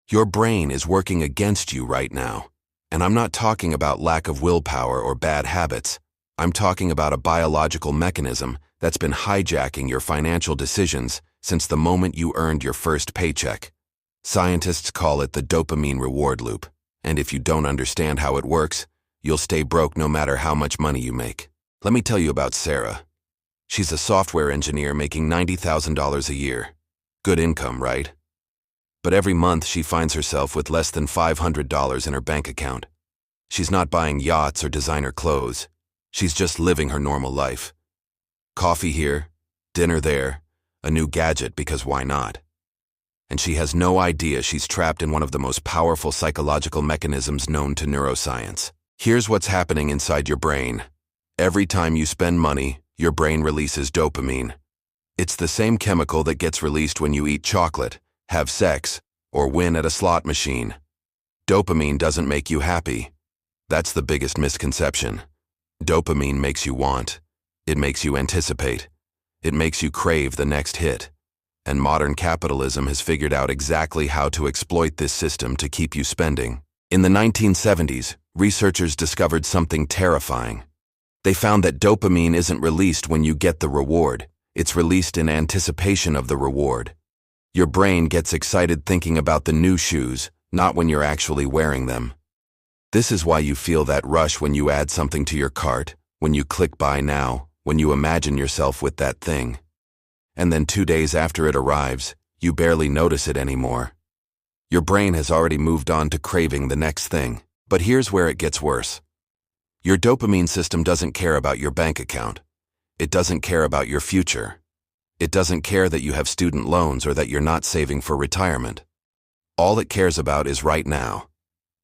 Your brain is working against you right now. And I'm not talking about lack of willpower or bad habits. I'm talking about a biological mechanism that's been hijacking your financial decisions since the moment you earned your first paycheck. Scientists call it the dopamine reward loop. And if you don't understand how it works, you'll stay broke no matter how much money you make. Let me tell you about Sarah. She's a software engineer making $90,000 a year. Good income, right? But every month she finds herself with less than $500 in her bank account. She's not buying yachts or designer clothes. She's just living her normal life. Coffee here, dinner there, a new gadget because why not? And she has no idea she's trapped in one of the most powerful psychological mechanisms known to neuroscience. Here's what's happening inside your brain. Every time you spend money, your brain releases dopamine. It's the same chemical that gets released when you eat chocolate, have sex, or win at a slot machine. Dopamine doesn't make you happy. That's the biggest misconception. Dopamine makes you want. It makes you anticipate. It makes you crave the next hit. And modern capitalism has figured out exactly how to exploit this system to keep you spending. In the 1970s, researchers discovered something terrifying. They found that dopamine isn't released when you get the reward. It's released in anticipation of the reward. Your brain gets excited thinking about the new shoes, not when you're actually wearing them. This is why you feel that rush when you add something to your cart, when you click buy now, when you imagine yourself with that thing. And then 2 days after it arrives, you barely notice it anymore. Your brain has already moved on to craving the next thing. But here's where it gets worse. Your dopamine system doesn't care about your bank account. It doesn't care about your future. It doesn't care that you have student loans or that you're not saving for retirement. All it cares about is right now.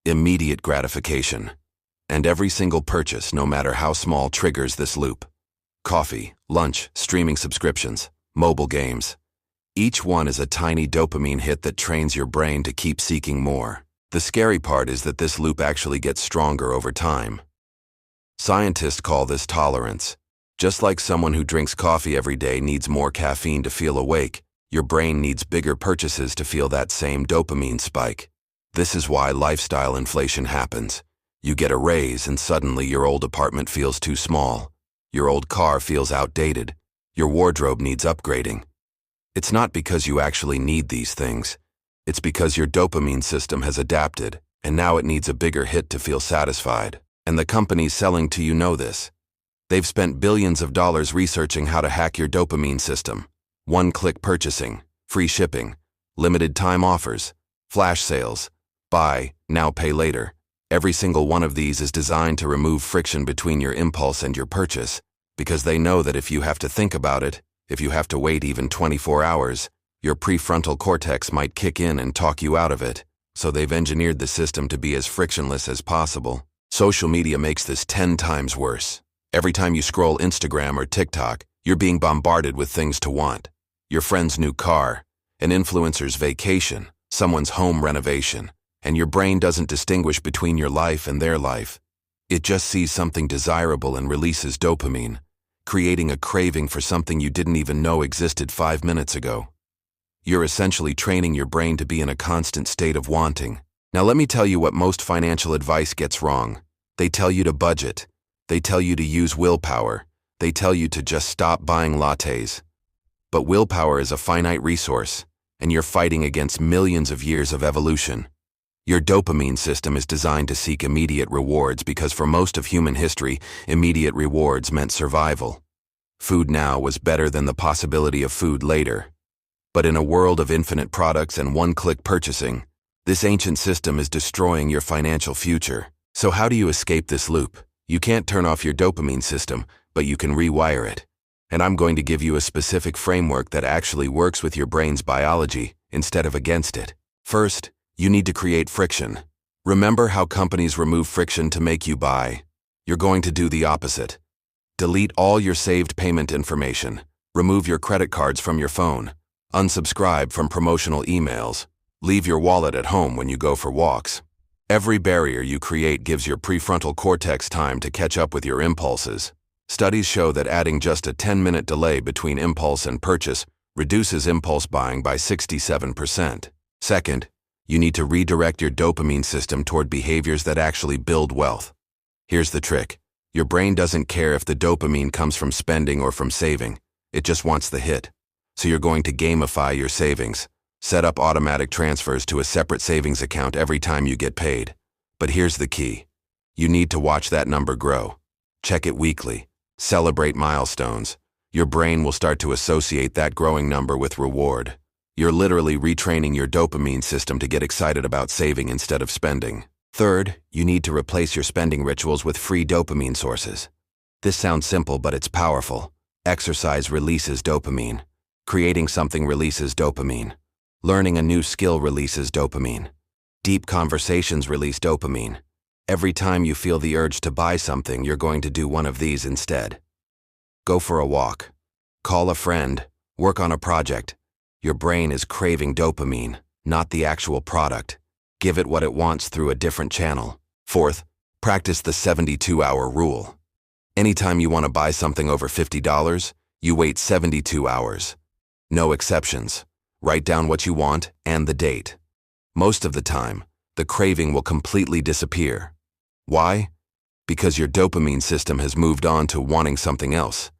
Immediate gratification. And every single purchase, no matter how small, triggers this loop. Coffee, lunch, streaming subscriptions, mobile games. Each one is a tiny dopamine hit that trains your brain to keep seeking more. The scary part is that this loop actually gets stronger over time. Scientists call this tolerance. Just like someone who drinks coffee every day needs more caffeine to feel awake, your brain needs bigger purchases to feel that same dopamine spike. This is why lifestyle inflation happens. You get a raise and suddenly your old apartment feels too small. Your old car feels outdated. Your wardrobe needs upgrading. It's not because you actually need these things. It's because your dopamine system has adapted, and now it needs a bigger hit to feel satisfied. And the companies selling to you know this. They've spent billions of dollars researching how to hack your dopamine system. One-click purchasing, free shipping, limited time offers, flash sales, buy, now pay later. Every single one of these is designed to remove friction between your impulse and your purchase, because they know that if you have to think about it, if you have to wait even 24 hours, your prefrontal cortex might kick in and talk you out of it. So they've engineered the system to be as frictionless as possible. Social media makes this 10 times worse. Every time you scroll Instagram or TikTok, you're being bombarded with things to want. Your friend's new car, an influencer's vacation, someone's home renovation, and your brain doesn't distinguish between your life and their life. It just sees something desirable and releases dopamine, creating a craving for something you didn't even know existed 5 minutes ago. You're essentially training your brain to be in a constant state of wanting. Now let me tell you what most financial advice gets wrong. They tell you to budget. They tell you to use willpower. They tell you to just stop buying lattes. But willpower is a finite resource, and you're fighting against millions of years of evolution. Your dopamine system is designed to seek immediate rewards because for most of human history, immediate rewards meant survival. Food now was better than the possibility of food later. But in a world of infinite products and one-click purchasing, this ancient system is destroying your financial future. So how do you escape this loop? You can't turn off your dopamine system, but you can rewire it. And I'm going to give you a specific framework that actually works with your brain's biology instead of against it. First, you need to create friction. Remember how companies remove friction to make you buy? You're going to do the opposite. Delete all your saved payment information. Remove your credit cards from your phone. Unsubscribe from promotional emails. Leave your wallet at home when you go for walks. Every barrier you create gives your prefrontal cortex time to catch up with your impulses. Studies show that adding just a 10-minute delay between impulse and purchase reduces impulse buying by 67%. Second, You need to redirect your dopamine system toward behaviors that actually build wealth. Here's the trick. Your brain doesn't care if the dopamine comes from spending or from saving. It just wants the hit. So you're going to gamify your savings. Set up automatic transfers to a separate savings account every time you get paid. But here's the key. You need to watch that number grow. Check it weekly. Celebrate milestones. Your brain will start to associate that growing number with reward. You're literally retraining your dopamine system to get excited about saving instead of spending. Third, you need to replace your spending rituals with free dopamine sources. This sounds simple, but it's powerful. Exercise releases dopamine. Creating something releases dopamine. Learning a new skill releases dopamine. Deep conversations release dopamine. Every time you feel the urge to buy something, you're going to do one of these instead. Go for a walk. Call a friend. Work on a project. Your brain is craving dopamine, not the actual product. Give it what it wants through a different channel. Fourth, practice the 72-hour rule. Anytime you want to buy something over $50, you wait 72 hours. No exceptions. Write down what you want and the date. Most of the time, the craving will completely disappear. Why? Because your dopamine system has moved on to wanting something else.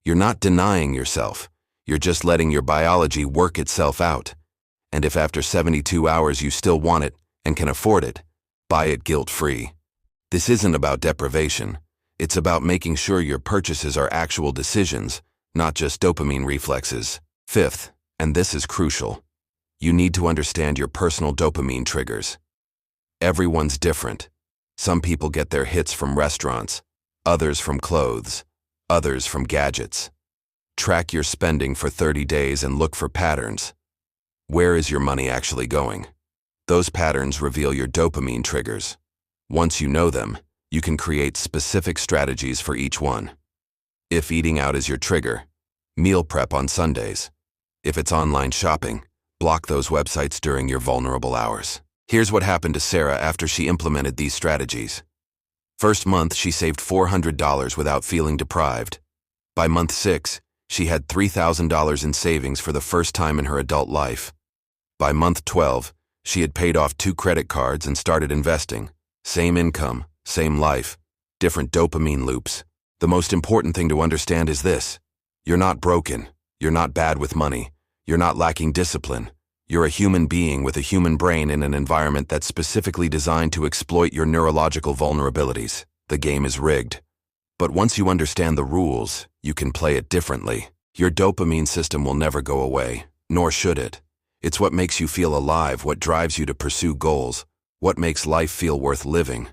You're not denying yourself. You're just letting your biology work itself out. And if after 72 hours you still want it and can afford it, buy it guilt-free. This isn't about deprivation. It's about making sure your purchases are actual decisions, not just dopamine reflexes. Fifth, and this is crucial, you need to understand your personal dopamine triggers. Everyone's different. Some people get their hits from restaurants, others from clothes, others from gadgets. Track your spending for 30 days and look for patterns. Where is your money actually going? Those patterns reveal your dopamine triggers. Once you know them, you can create specific strategies for each one. If eating out is your trigger, meal prep on Sundays. If it's online shopping, block those websites during your vulnerable hours. Here's what happened to Sarah after she implemented these strategies. First month, she saved $400 without feeling deprived. By month 6, she had $3,000 in savings for the first time in her adult life. By month 12, she had paid off 2 credit cards and started investing. Same income, same life, different dopamine loops. The most important thing to understand is this. You're not broken. You're not bad with money. You're not lacking discipline. You're a human being with a human brain in an environment that's specifically designed to exploit your neurological vulnerabilities. The game is rigged. But once you understand the rules, you can play it differently. Your dopamine system will never go away, nor should it. It's what makes you feel alive, what drives you to pursue goals, what makes life feel worth living.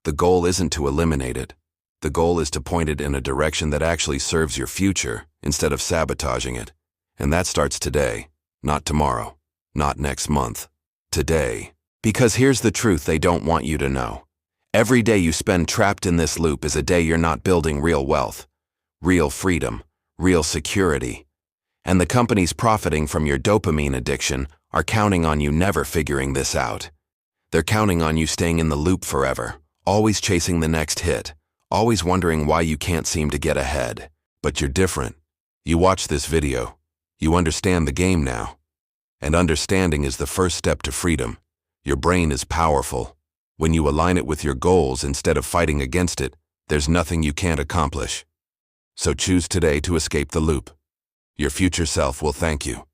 The goal isn't to eliminate it. The goal is to point it in a direction that actually serves your future instead of sabotaging it. And that starts today, not tomorrow, not next month. Today. Because here's the truth they don't want you to know. Every day you spend trapped in this loop is a day you're not building real wealth, real freedom, real security. And the companies profiting from your dopamine addiction are counting on you never figuring this out. They're counting on you staying in the loop forever, always chasing the next hit, always wondering why you can't seem to get ahead. But you're different. You watch this video. You understand the game now. And understanding is the first step to freedom. Your brain is powerful. When you align it with your goals instead of fighting against it, there's nothing you can't accomplish. So choose today to escape the loop. Your future self will thank you.